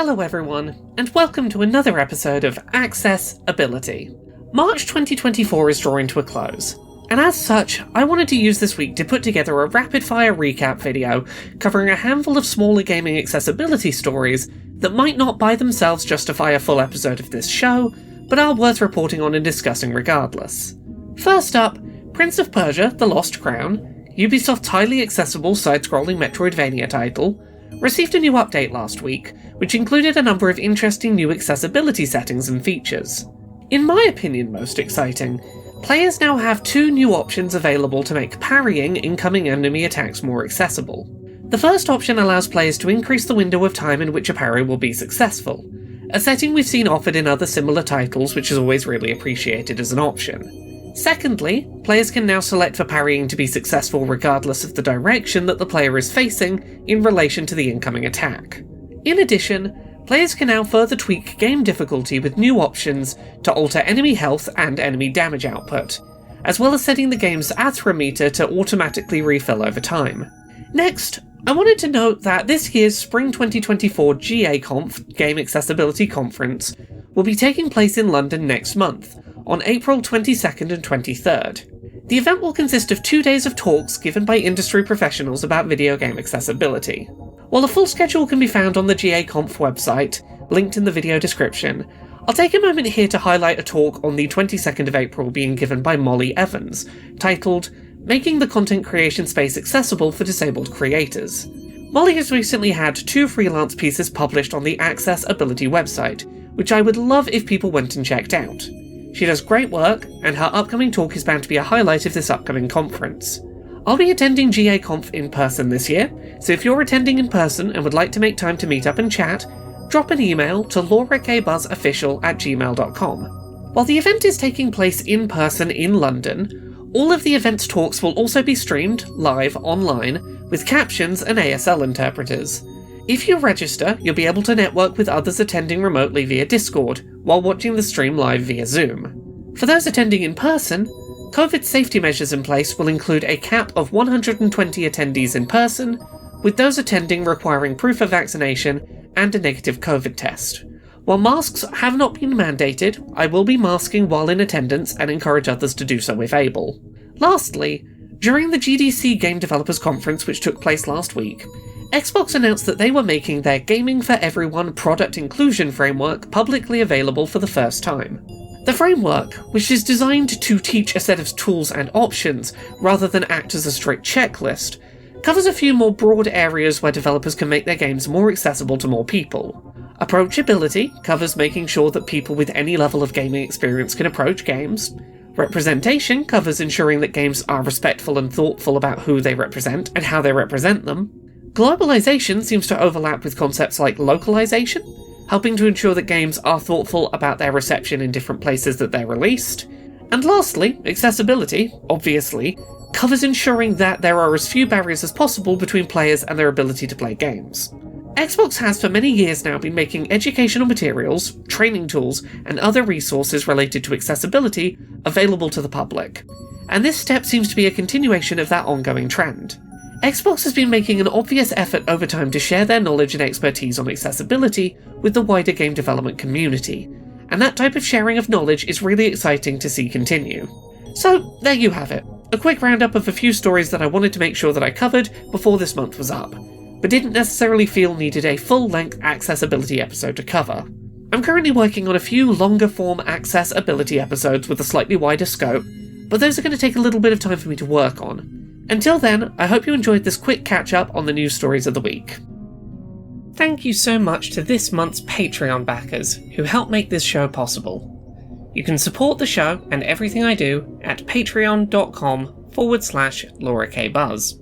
Hello everyone, and welcome to another episode of Accessibility. March 2024 is drawing to a close, and as such, I wanted to use this week to put together a rapid-fire recap video covering a handful of smaller gaming accessibility stories that might not by themselves justify a full episode of this show, but are worth reporting on and discussing regardless. First up, Prince of Persia: The Lost Crown, Ubisoft's highly accessible side-scrolling Metroidvania title, received a new update last week, which included a number of interesting new accessibility settings and features. In my opinion most exciting, players now have two new options available to make parrying incoming enemy attacks more accessible. The first option allows players to increase the window of time in which a parry will be successful, a setting we've seen offered in other similar titles which is always really appreciated as an option. Secondly, players can now select for parrying to be successful regardless of the direction that the player is facing in relation to the incoming attack. In addition, players can now further tweak game difficulty with new options to alter enemy health and enemy damage output, as well as setting the game's Athra meter to automatically refill over time. Next, I wanted to note that this year's Spring 2024 GAConf Game Accessibility Conference will be taking place in London next month, on April 22nd and 23rd. The event will consist of 2 days of talks given by industry professionals about video game accessibility. While the full schedule can be found on the GAConf website, linked in the video description, I'll take a moment here to highlight a talk on the 22nd of April being given by Molly Evans, titled Making the Content Creation Space Accessible for Disabled Creators. Molly has recently had 2 freelance pieces published on the Accessibility website, which I would love if people went and checked out. She does great work, and her upcoming talk is bound to be a highlight of this upcoming conference. I'll be attending GAConf in person this year, so if you're attending in person and would like to make time to meet up and chat, drop an email to laurakbuzzofficial@gmail.com. While the event is taking place in person in London, all of the event's talks will also be streamed live online with captions and ASL interpreters. If you register, you'll be able to network with others attending remotely via Discord, while watching the stream live via Zoom. For those attending in person, COVID safety measures in place will include a cap of 120 attendees in person, with those attending requiring proof of vaccination and a negative COVID test. While masks have not been mandated, I will be masking while in attendance and encourage others to do so if able. Lastly, during the GDC Game Developers Conference which took place last week, Xbox announced that they were making their Gaming for Everyone product inclusion framework publicly available for the first time. The framework, which is designed to teach a set of tools and options rather than act as a straight checklist, covers a few more broad areas where developers can make their games more accessible to more people. Approachability covers making sure that people with any level of gaming experience can approach games. Representation covers ensuring that games are respectful and thoughtful about who they represent and how they represent them. Globalization seems to overlap with concepts like localization, helping to ensure that games are thoughtful about their reception in different places that they're released. And lastly, accessibility, obviously, covers ensuring that there are as few barriers as possible between players and their ability to play games. Xbox has for many years now been making educational materials, training tools, and other resources related to accessibility available to the public, and this step seems to be a continuation of that ongoing trend. Xbox has been making an obvious effort over time to share their knowledge and expertise on accessibility with the wider game development community, and that type of sharing of knowledge is really exciting to see continue. So, there you have it. A quick roundup of a few stories that I wanted to make sure that I covered before this month was up, but didn't necessarily feel needed a full-length accessibility episode to cover. I'm currently working on a few longer-form accessibility episodes with a slightly wider scope, but those are going to take a little bit of time for me to work on. Until then, I hope you enjoyed this quick catch-up on the news stories of the week. Thank you so much to this month's Patreon backers, who help make this show possible. You can support the show and everything I do at patreon.com/LauraKBuzz.